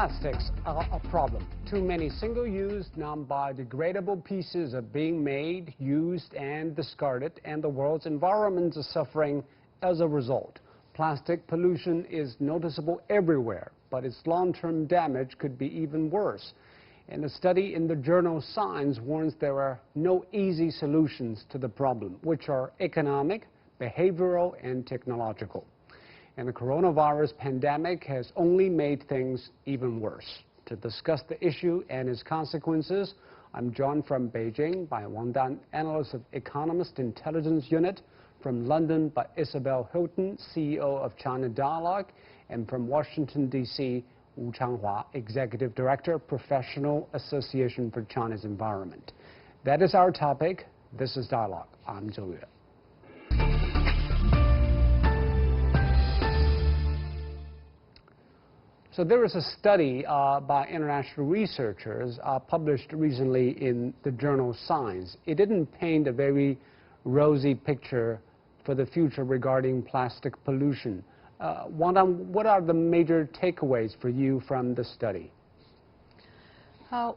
Plastics are a problem. Too many single-use, non-biodegradable pieces are being made, used, and discarded, and the world's environments are suffering as a result. Plastic pollution is noticeable everywhere, but its long-term damage could be even worse. And a study in the journal Science warns there are no easy solutions to the problem, which are economic, behavioral, and technological. And the coronavirus pandemic has only made things even worse. To discuss the issue and its consequences, I'm joined from Beijing by Wang Dan, analyst of Economist Intelligence Unit, from London by Isabel Hilton, CEO of China Dialogue, and from Washington, D.C., Wu Changhua, Executive Director, Professional Association for China's Environment. That is our topic. This is Dialogue. I'm Zhou Yue. So there was a study by international researchers published recently in the journal Science. It didn't paint a very rosy picture for the future regarding plastic pollution. Wang Dan, what are the major takeaways for you from the study?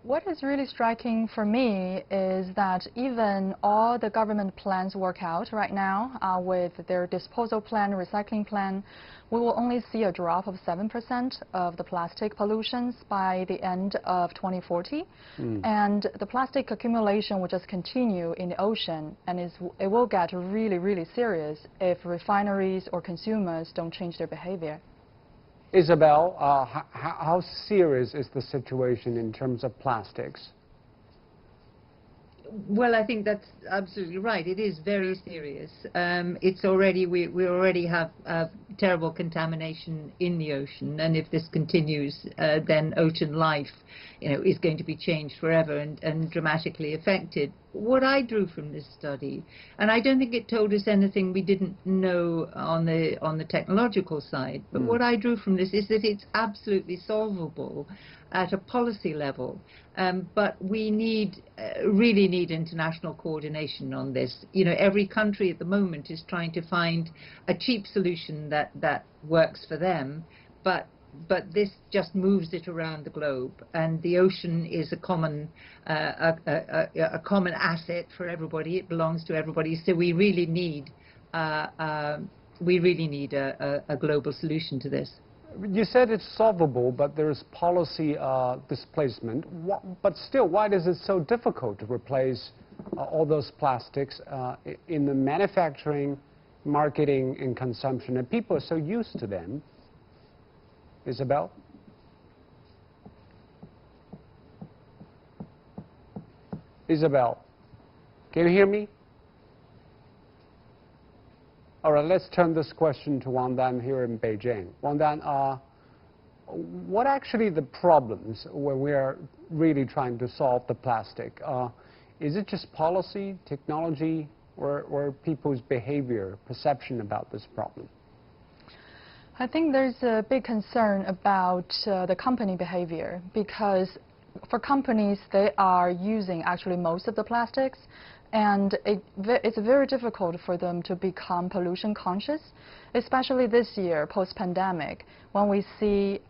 What is really striking for me is that even all the government plans work out right now with their disposal plan, recycling plan, we will only see a drop of 7% of the plastic pollutions by the end of 2040. And the plastic accumulation will just continue in the ocean, and it will get really, really serious if refineries or consumers don't change their behavior. Isabel, how serious is the situation in terms of plastics? Well, I think that's absolutely right. It is very serious. It's already we already have terrible contamination in the ocean, and if this continues, then ocean life, is going to be changed forever and dramatically affected. What I drew from this study, and I don't think it told us anything we didn't know on the technological side, but what I drew from this is that it's absolutely solvable at a policy level, but we really need international coordination on this. Every country at the moment is trying to find a cheap solution that works for them, but this just moves it around the globe, and the ocean is a common asset for everybody. It belongs to everybody, so we really need a global solution to this. You said it's solvable, but there is policy displacement. But still, why is it so difficult to replace all those plastics in the manufacturing, marketing, and consumption? And people are so used to them. Isabel? Isabel, can you hear me? All right, let's turn this question to Wang Dan here in Beijing. Wang Dan, what actually the problems when we are really trying to solve the plastic? Is it just policy, technology, or people's behavior, perception about this problem? I think there's a big concern about the company behavior, because for companies, they are using actually most of the plastics, and it's very difficult for them to become pollution conscious, especially this year, post-pandemic, when we see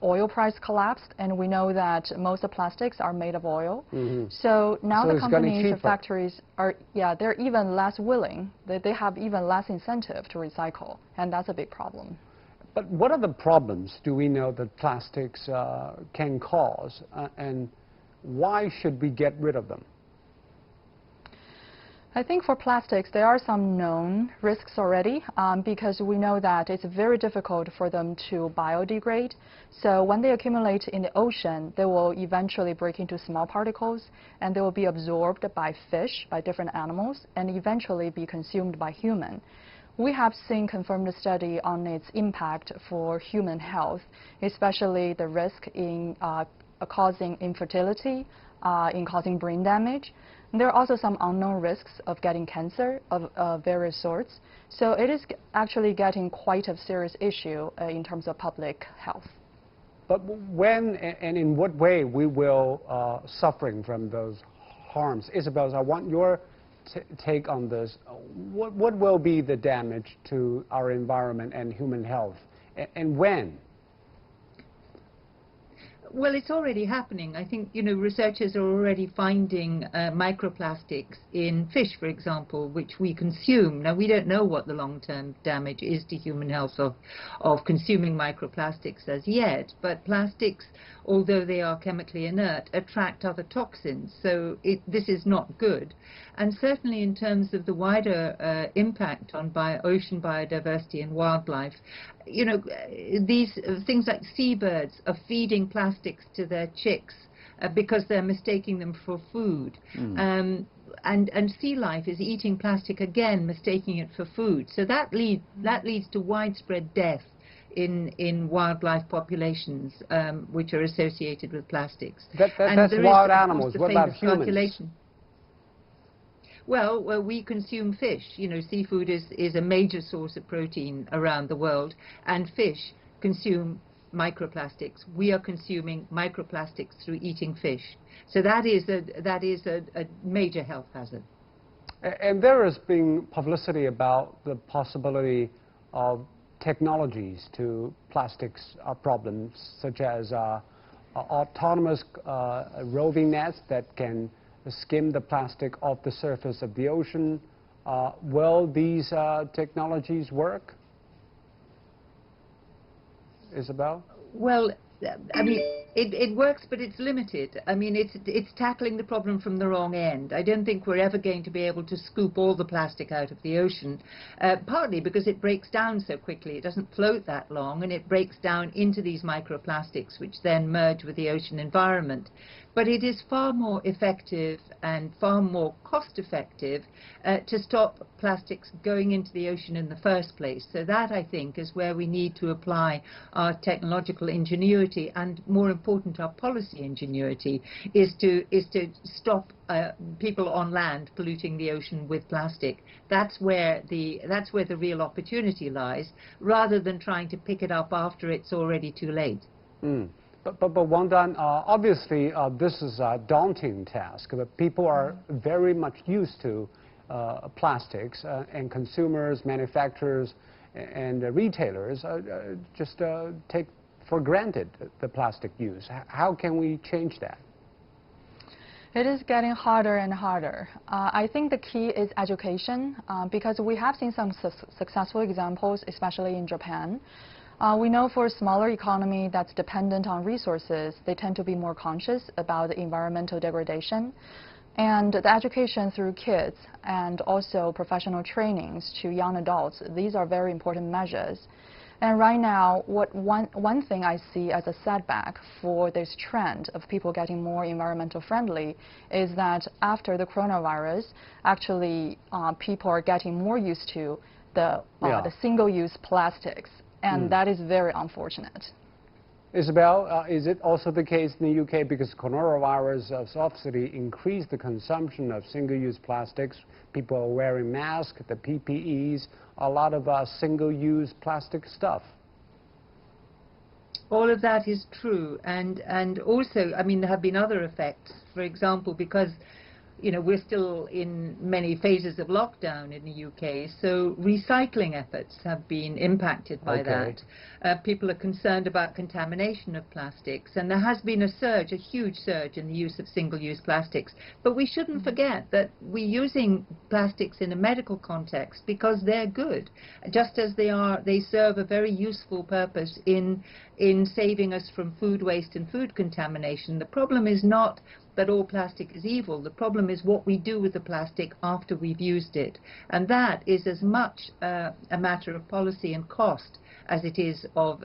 oil price collapsed, and we know that most of plastics are made of oil. So now the companies and factories are, they're even less willing. They have even less incentive to recycle, and that's a big problem. But what are the problems do we know that plastics can cause, and why should we get rid of them? I think for plastics, there are some known risks already, because we know that it's very difficult for them to biodegrade. So when they accumulate in the ocean, they will eventually break into small particles, and they will be absorbed by fish, by different animals, and eventually be consumed by humans. We have seen confirmed study on its impact for human health, especially the risk in causing infertility, in causing brain damage. And there are also some unknown risks of getting cancer of various sorts. So it is actually getting quite a serious issue in terms of public health. But when and in what way we will suffering from those harms? Isabel, I want your take on this. What will be the damage to our environment and human health, and when? Well, it's already happening. I think, you know, researchers are already finding microplastics in fish, for example, which we consume. Now, we don't know what the long-term damage is to human health of consuming microplastics as yet, but plastics, although they are chemically inert, attract other toxins, so this is not good. And certainly in terms of the wider impact on ocean biodiversity and wildlife, you know, these things like seabirds are feeding plastics to their chicks because they're mistaking them for food. And sea life is eating plastic again, mistaking it for food. So that leads to widespread death in wildlife populations which are associated with plastics. That's wild animals. What about humans? Calculation. Well, we consume fish. You know, seafood is a major source of protein around the world, and fish consume microplastics. We are consuming microplastics through eating fish. So that is a major health hazard. And there has been publicity about the possibility of technologies to plastics problems, such as autonomous roving nets that can skim the plastic off the surface of the ocean. Will these technologies work? Isabel? Well, I mean, it works, but it's limited. I mean, it's tackling the problem from the wrong end. I don't think we're ever going to be able to scoop all the plastic out of the ocean, partly because it breaks down so quickly. It doesn't float that long, and it breaks down into these microplastics, which then merge with the ocean environment. But it is far more effective and far more cost-effective to stop plastics going into the ocean in the first place. So that, I think, is where we need to apply our technological ingenuity and, more important, our policy ingenuity, is to stop people on land polluting the ocean with plastic. That's where the real opportunity lies, rather than trying to pick it up after it's already too late. But Wang, obviously this is a daunting task. But people are very much used to plastics, and consumers, manufacturers, and retailers just take for granted the plastic use. How can we change that? It is getting harder and harder. I think the key is education, because we have seen some successful examples, especially in Japan. We know for a smaller economy that's dependent on resources, they tend to be more conscious about the environmental degradation. And the education through kids and also professional trainings to young adults, these are very important measures. And right now, one thing I see as a setback for this trend of people getting more environmental friendly is that after the coronavirus, actually people are getting more used to the single-use plastics. And that is very unfortunate. Isabel, is it also the case in the UK, because coronavirus obviously increased the consumption of single-use plastics? People are wearing masks, the PPEs, a lot of single-use plastic stuff. All of that is true, and also, I mean, there have been other effects. For example, because you know, we're still in many phases of lockdown in the UK, so recycling efforts have been impacted by that. People are concerned about contamination of plastics, and there has been a huge surge in the use of single-use plastics. But we shouldn't forget that we're using plastics in a medical context because they're good, just as they serve a very useful purpose in saving us from food waste and food contamination. The problem is not that all plastic is evil. The problem is what we do with the plastic after we've used it. And that is as much a matter of policy and cost as it is of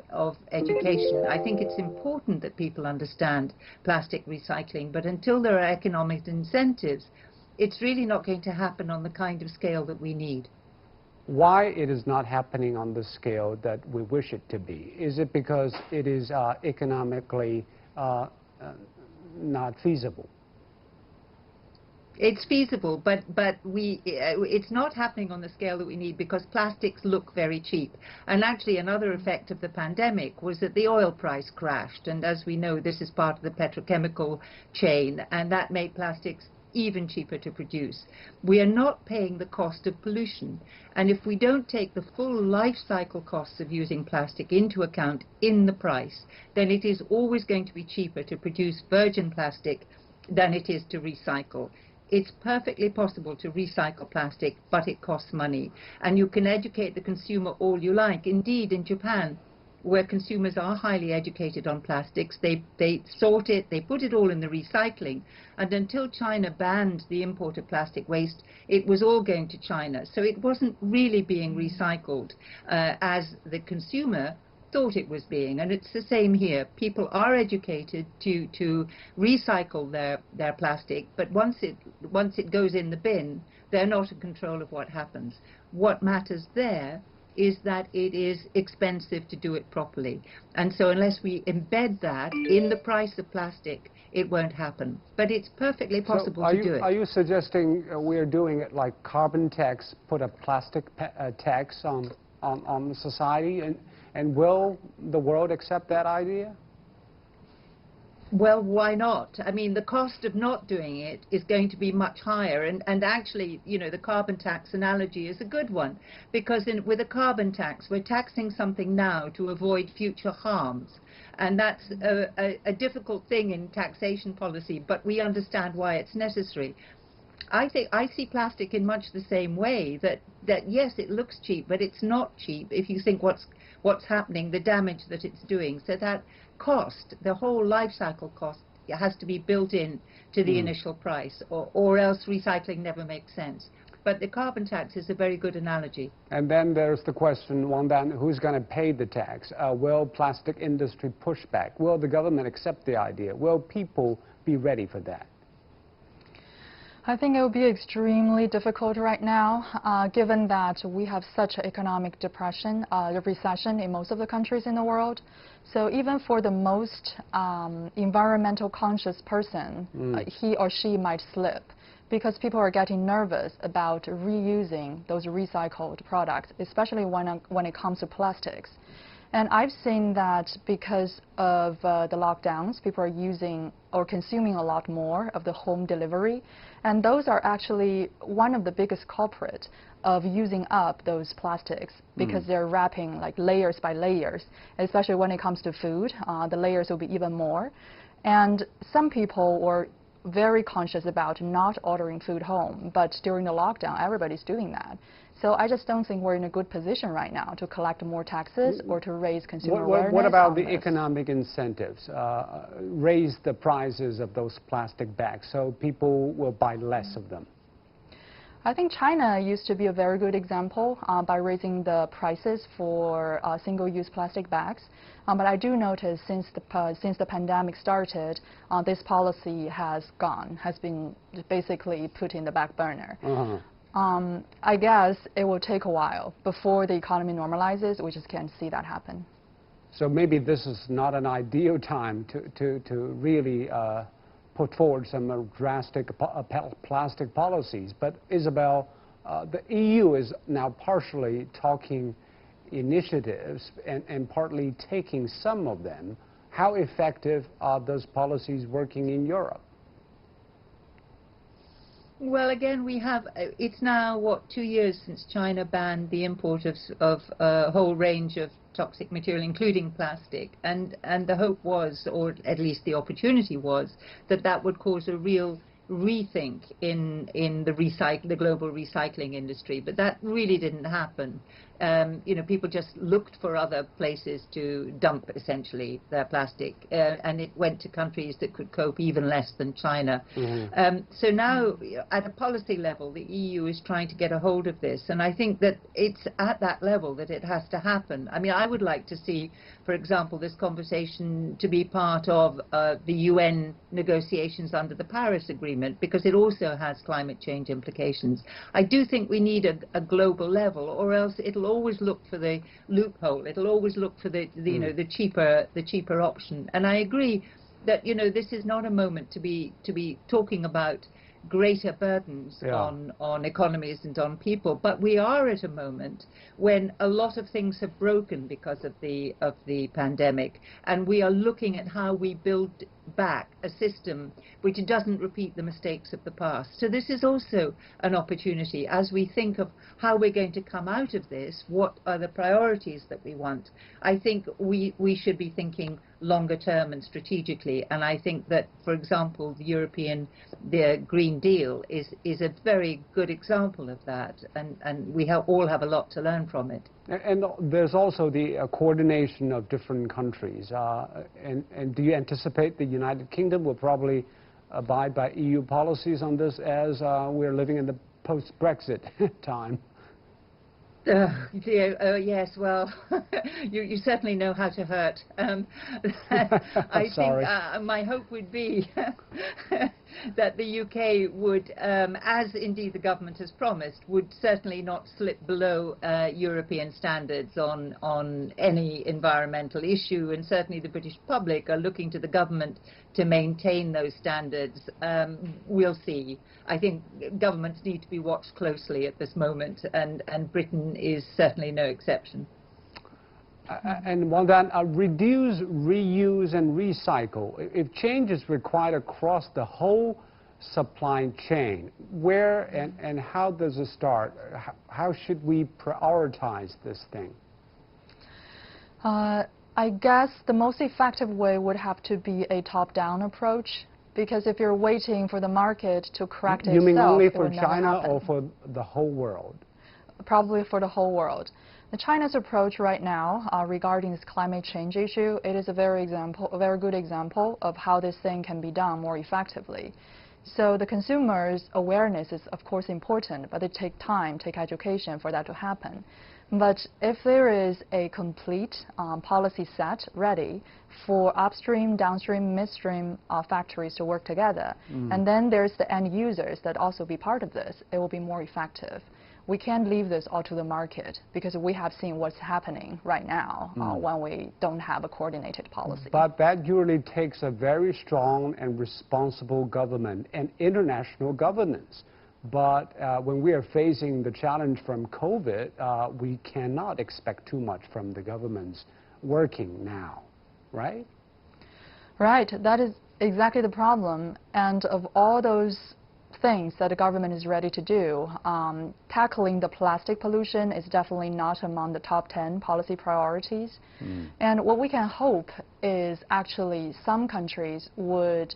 education. I think it's important that people understand plastic recycling, but until there are economic incentives, it's really not going to happen on the kind of scale that we need. Why it is not happening on the scale that we wish it to be? Is it because it is economically not feasible? It's feasible, but it's not happening on the scale that we need because plastics look very cheap. And actually another effect of the pandemic was that the oil price crashed, and as we know, this is part of the petrochemical chain, and that made plastics even cheaper to produce. We are not paying the cost of pollution. And if we don't take the full life cycle costs of using plastic into account in the price, then it is always going to be cheaper to produce virgin plastic than it is to recycle. It's perfectly possible to recycle plastic, but it costs money. And you can educate the consumer all you like. Indeed, in Japan, where consumers are highly educated on plastics, they sort it, they put it all in the recycling. And until China banned the import of plastic waste, it was all going to China. So it wasn't really being recycled as the consumer thought it was being. And it's the same here. People are educated to recycle their plastic, but once it goes in the bin, they're not in control of what happens. What matters there is that it is expensive to do it properly. And so unless we embed that in the price of plastic, it won't happen. But it's perfectly possible to do it. Are you suggesting we're doing it like carbon tax, put a plastic tax on the society? And will the world accept that idea? Well, why not? I mean, the cost of not doing it is going to be much higher. And actually, you know, the carbon tax analogy is a good one. Because with a carbon tax, we're taxing something now to avoid future harms. And that's a difficult thing in taxation policy, but we understand why it's necessary. I see plastic in much the same way, that yes, it looks cheap, but it's not cheap if you think what's happening, the damage that it's doing. So that cost, the whole life cycle cost, has to be built in to the initial price, or else recycling never makes sense. But the carbon tax is a very good analogy. And then there's the question, who's going to pay the tax? Will plastic industry push back? Will the government accept the idea? Will people be ready for that? I think it will be extremely difficult right now, given that we have such an economic depression, the recession in most of the countries in the world. So even for the most environmental conscious person, he or she might slip, because people are getting nervous about reusing those recycled products, especially when it comes to plastics. And I've seen that because of the lockdowns, people are using or consuming a lot more of the home delivery. And those are actually one of the biggest culprits of using up those plastics, because they're wrapping like layers by layers. Especially when it comes to food, the layers will be even more. And some people were very conscious about not ordering food home, but during the lockdown, everybody's doing that. So I just don't think we're in a good position right now to collect more taxes or to raise consumer awareness. What about the economic incentives? Raise the prices of those plastic bags so people will buy less of them. I think China used to be a very good example by raising the prices for single-use plastic bags. But I do notice since the pandemic started, this policy has been basically put in the back burner. I guess it will take a while before the economy normalizes. We just can't see that happen. So maybe this is not an ideal time to really put forward some drastic plastic policies. But Isabel, the EU is now partially talking initiatives and partly taking some of them. How effective are those policies working in Europe? Well, again, it's now, 2 years since China banned the import of a whole range of toxic material, including plastic. And the hope was, or at least the opportunity was, that would cause a real rethink in the global recycling industry. But that really didn't happen. You know, people just looked for other places to dump, essentially, their plastic, and it went to countries that could cope even less than China. So now, at a policy level, the EU is trying to get a hold of this, and I think that it's at that level that it has to happen. I mean, I would like to see, for example, this conversation to be part of the UN negotiations under the Paris Agreement, because it also has climate change implications. I do think we need a global level, or else it'll always look for the loophole. It'll always look for the cheaper option. And I agree that, you know, this is not a moment to be talking about greater burdens on economies and on people. But we are at a moment when a lot of things have broken because of the pandemic, and we are looking at how we build back a system which doesn't repeat the mistakes of the past. So this is also an opportunity as we think of how we're going to come out of this, what are the priorities that we want. I think we should be thinking longer term and strategically, and I think that, for example, the Green Deal is a very good example of that, and we all have a lot to learn from it. And there's also the coordination of different countries. And do you anticipate the United Kingdom will probably abide by EU policies on this as we're living in the post-Brexit time? Yes, well, you certainly know how to hurt. I think my hope would be that the UK would, as indeed the government has promised, would certainly not slip below European standards on any environmental issue, and certainly the British public are looking to the government to maintain those standards. We'll see. I think governments need to be watched closely at this moment, and Britain is certainly no exception. And one that reduce, reuse, and recycle. If change is required across the whole supply chain, where and how does it start? How should we prioritize this thing? I guess the most effective way would have to be a top-down approach, because if you're waiting for the market to correct itself, you mean only for it would never China happen. or for the whole world? Probably for the whole world. China's approach right now regarding this climate change issue, it is a very good example of how this thing can be done more effectively. So the consumers' awareness is of course important, but it takes time, education for that to happen. But if there is a complete policy set ready for upstream, downstream, midstream factories to work together, and then there's the end users that also be part of this, it will be more effective. We can't leave this all to the market, because we have seen what's happening right now when we don't have a coordinated policy. But that usually takes a very strong and responsible government and international governance. But when we are facing the challenge from COVID, we cannot expect too much from the governments working now, right? Right, that is exactly the problem. And of all those things that the government is ready to do, tackling the plastic pollution is definitely not among the top 10 policy priorities. And what we can hope is actually some countries would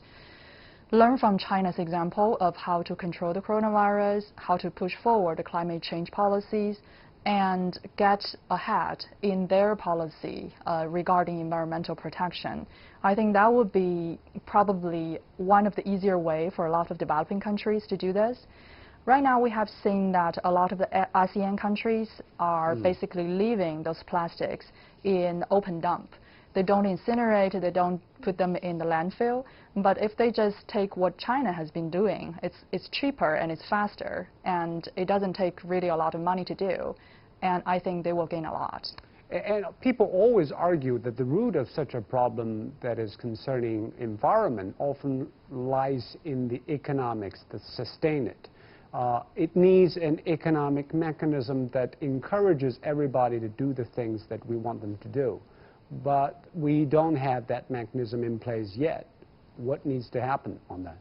learn from China's example of how to control the coronavirus, how to push forward the climate change policies, and get ahead in their policy regarding environmental protection. I think that would be probably one of the easier way for a lot of developing countries to do this. Right now we have seen that a lot of the ASEAN countries are basically leaving those plastics in open dump. They don't incinerate, they don't put them in the landfill. But if they just take what China has been doing, it's cheaper and it's faster, and it doesn't take really a lot of money to do. And I think they will gain a lot. And people always argue that the root of such a problem that is concerning environment often lies in the economics that sustain it. It needs an economic mechanism that encourages everybody to do the things that we want them to do. But we don't have that mechanism in place yet. What needs to happen on that?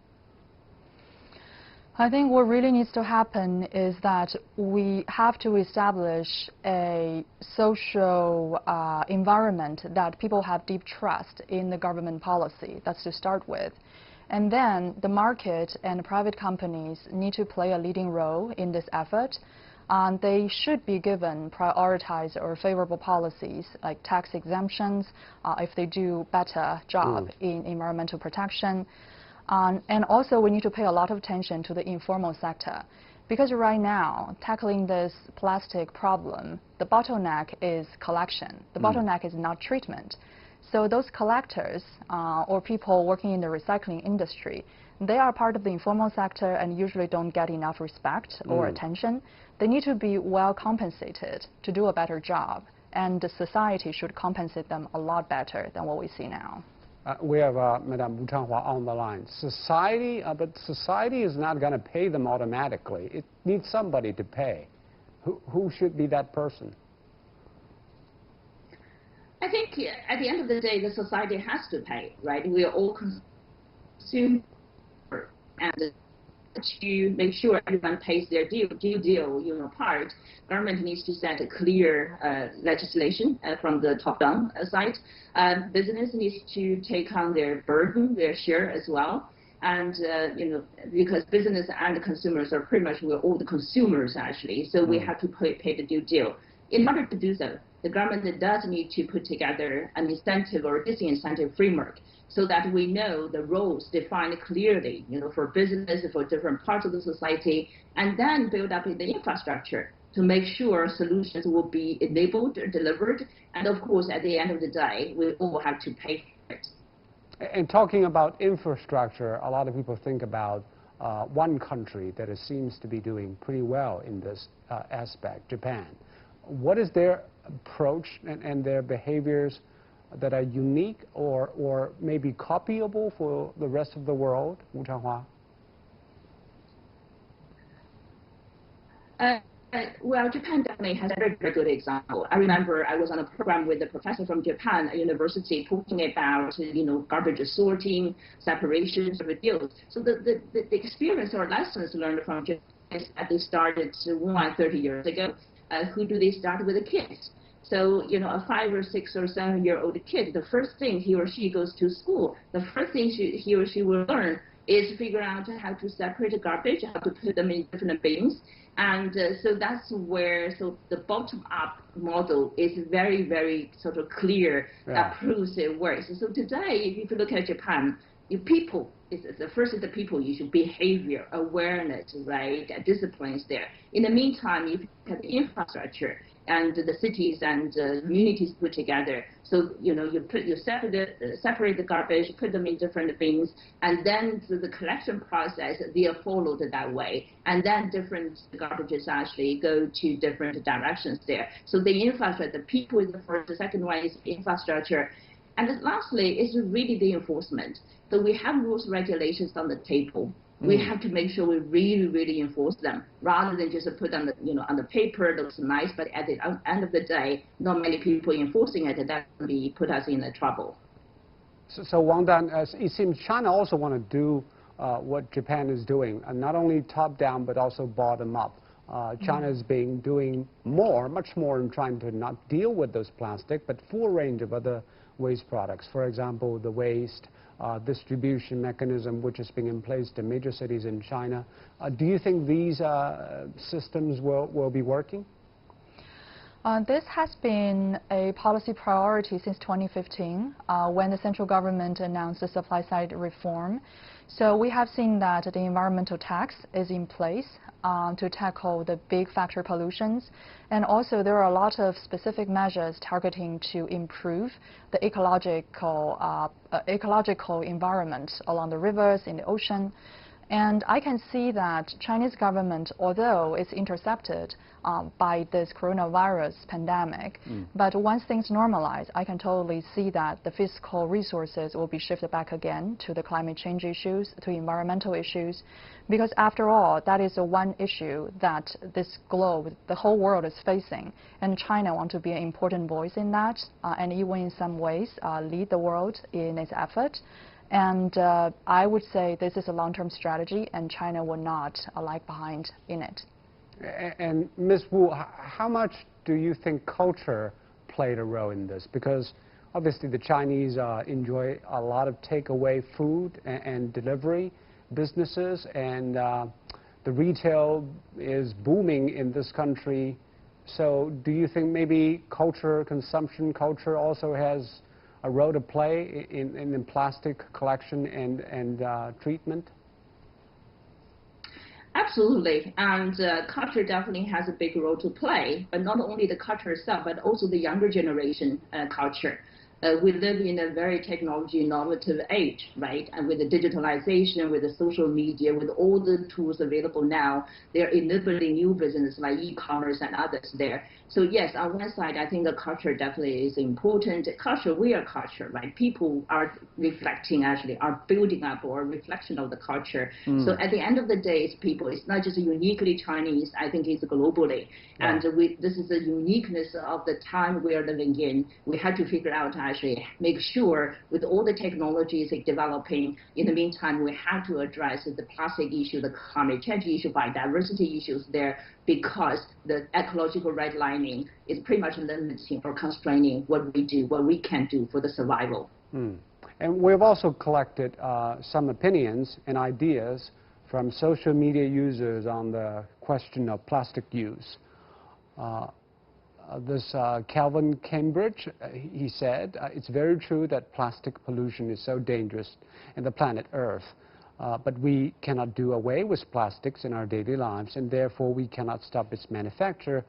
I think what really needs to happen is that we have to establish a social environment that people have deep trust in the government policy. That's to start with. And then the market and private companies need to play a leading role in this effort. They should be given prioritized or favorable policies like tax exemptions if they do better job in environmental protection. And also we need to pay a lot of attention to the informal sector, because right now tackling this plastic problem, the bottleneck is collection. The bottleneck is not treatment. So those collectors or people working in the recycling industry, they are part of the informal sector and usually don't get enough respect or attention. They need to be well compensated to do a better job, and the society should compensate them a lot better than what we see now. We have Madame Wu Changhua on the line. Society, but society is not going to pay them automatically. It needs somebody to pay. Who should be that person? I think at the end of the day, the society has to pay, right? We are all consumers, and to make sure everyone pays their due deal, part, government needs to set a clear legislation from the top-down side. Business needs to take on their burden, their share as well. And, because business and consumers are pretty much, we're all the consumers, actually, so we have to pay the due deal. In order to do so, the government does need to put together an incentive or disincentive framework so that we know the roles defined clearly, for business, for different parts of the society, and then build up the infrastructure to make sure solutions will be enabled, delivered, and of course, at the end of the day, we all have to pay for it. And talking about infrastructure, a lot of people think about one country that seems to be doing pretty well in this aspect, Japan. What is their approach and their behaviors that are unique or maybe copyable for the rest of the world? Wu Changhua? Well, Japan definitely has a very, very good example. I remember I was on a program with a professor from Japan at university talking about, garbage sorting, separation, sort of deals. So the experience or lessons learned from Japan is that they started 30 years ago. Who do they start with? The kids. So, a 5 or 6 or 7-year-old kid, the first thing he or she goes to school, the first thing he or she will learn is figure out how to separate the garbage, how to put them in different bins. And so that's where, the bottom-up model is very, very sort of clear, that proves it works. So today, if you look at Japan, people, the first is the people issue, behavior, awareness, right, disciplines there. In the meantime, you have the infrastructure and the cities and communities put together. So, you separate the garbage, put them in different bins, and then through the collection process, they are followed that way. And then different garbages actually go to different directions there. So the infrastructure, the people is the first, the second one is infrastructure. And lastly, is really the enforcement. So we have rules, regulations on the table. We have to make sure we really, really enforce them, rather than just put on the, on the paper. It looks nice, but at the end of the day, not many people enforcing it. That will be put us in the trouble. So Wang Dan, it seems China also want to do what Japan is doing, not only top down but also bottom up. China has been doing much more in trying to not deal with those plastic, but full range of other waste products. For example, the waste distribution mechanism, which is being in place in major cities in China. Do you think these systems will be working? This has been a policy priority since 2015 when the central government announced the supply side reform. So we have seen that the environmental tax is in place to tackle the big factory pollutions. And also there are a lot of specific measures targeting to improve the ecological environment along the rivers, in the ocean. And I can see that Chinese government, although it's intercepted by this coronavirus pandemic, but once things normalize, I can totally see that the fiscal resources will be shifted back again to the climate change issues, to environmental issues, because after all, that is the one issue that this globe, the whole world is facing, and China wants to be an important voice in that, and even in some ways lead the world in its effort. And I would say this is a long-term strategy, and China will not lag behind in it. And Ms. Wu, how much do you think culture played a role in this? Because obviously the Chinese enjoy a lot of takeaway food and delivery businesses, and the retail is booming in this country. So do you think maybe consumption culture also has a role to play in plastic collection and treatment? Absolutely, and culture definitely has a big role to play, but not only the culture itself, but also the younger generation culture. we live in a very technology innovative age, right? And with the digitalization, with the social media, with all the tools available now, they're enabling new business like e-commerce and others there. So yes, on one side, I think the culture definitely is important. Culture, we are culture, right? People are reflecting, actually, are building up or a reflection of the culture. So at the end of the day, it's people. It's not just uniquely Chinese. I think it's globally. And this is the uniqueness of the time we are living in. We have to figure out, actually, make sure with all the technologies developing, in the meantime, we have to address the plastic issue, the climate change issue, biodiversity issues there, because the ecological redlining is pretty much limiting or constraining what we do, what we can do for the survival. And we've also collected some opinions and ideas from social media users on the question of plastic use. This Calvin Cambridge, he said, it's very true that plastic pollution is so dangerous in the planet Earth. But we cannot do away with plastics in our daily lives, and therefore we cannot stop its manufacture.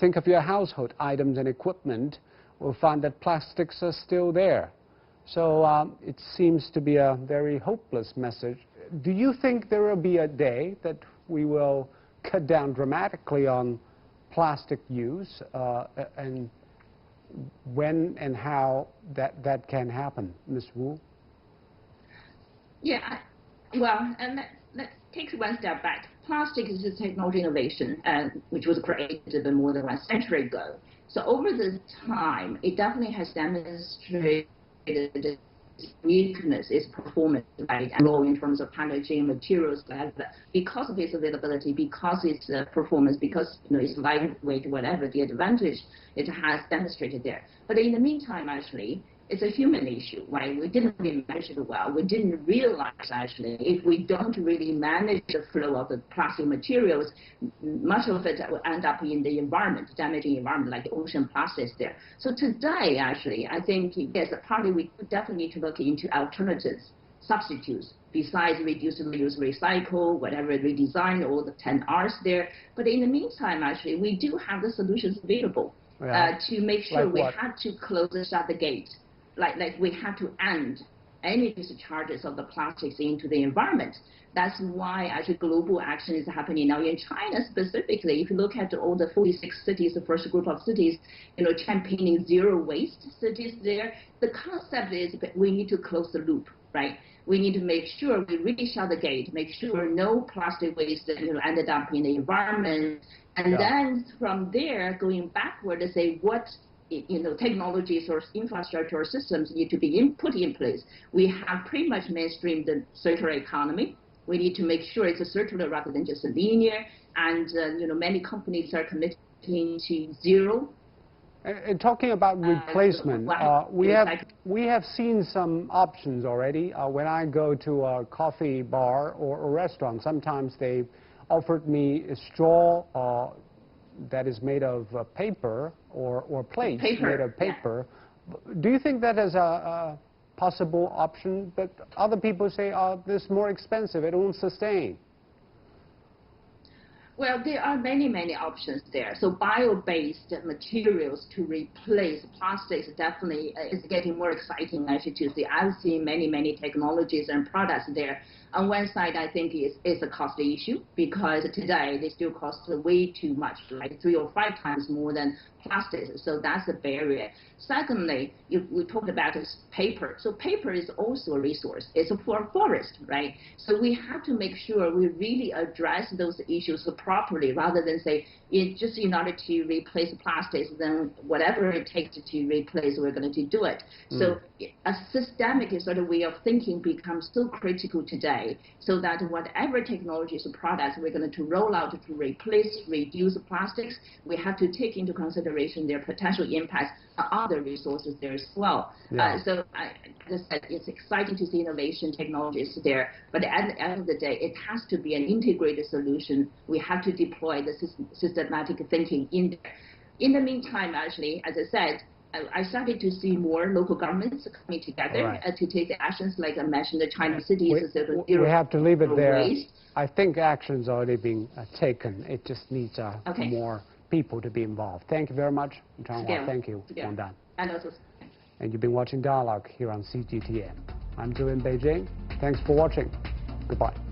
Think of your household items and equipment. We'll find that plastics are still there. So it seems to be a very hopeless message. Do you think there will be a day that we will cut down dramatically on plastic use, and when and how that can happen, Ms. Wu? Yeah. Well, and let's take one step back. Plastic is a technology innovation, which was created more than 1 century ago. So over this time, it definitely has demonstrated its uniqueness, its performance, right, and role in terms of packaging materials, because of its availability, because its performance, because its lightweight, whatever the advantage it has demonstrated there. But in the meantime, actually, it's a human issue, right? We didn't really manage it well. We didn't realize, actually, if we don't really manage the flow of the plastic materials, much of it will end up in the environment, damaging the environment, like the ocean plastics there. So today, actually, I think, yes, partly we definitely need to look into alternatives, substitutes, besides reduce, reuse, recycle, whatever, redesign, all the 10 R's there. But in the meantime, actually, we do have the solutions available to make sure we have to close and shut the gate. Like we have to end any discharges of the plastics into the environment. That's why actually global action is happening now in China specifically. If you look at all the 46 cities, the first group of cities, championing zero waste cities there, the concept is we need to close the loop, right? We need to make sure we really shut the gate, make sure no plastic waste ended up in the environment, and then from there going backward to say what technologies or infrastructure or systems need to be put in place. We have pretty much mainstreamed the circular economy. We need to make sure it's a circular rather than just a linear. And many companies are committing to zero. And talking about replacement, we have seen some options already. When I go to a coffee bar or a restaurant, sometimes they offered me a straw that is made of paper or plates made of paper. Yeah. Do you think that is a possible option? But other people say, oh, this is more expensive, it won't sustain. Well, there are many, many options there. So bio-based materials to replace plastics definitely is getting more exciting, actually, to see. I've seen many, many technologies and products there. On one side, I think it's a costly issue, because today they still cost way too much, like 3 or 5 times more than plastics. So that's a barrier. Secondly, we talked about paper. So paper is also a resource. It's a forest, right? So we have to make sure we really address those issues properly, rather than say just in order to replace plastics, then whatever it takes to replace, we're going to do it. So a systemic sort of way of thinking becomes so critical today, so that whatever technologies or products we're going to roll out to replace, reduce plastics, we have to take into consideration their potential impacts on other resources there as well. So as I said, it's exciting to see innovation technologies there, but at the end of the day, it has to be an integrated solution. We have to deploy the systematic thinking in there. In the meantime, actually, as I said, I started to see more local governments coming together to take the actions, like I mentioned, the China cities. We have to leave it there. Waste. I think action's already being taken. It just needs more people to be involved. Thank you very much, Zhanghua. Thank you. Well done. And also. and you've been watching Dialogue here on CGTN. I'm Drew in Beijing. Thanks for watching. Goodbye.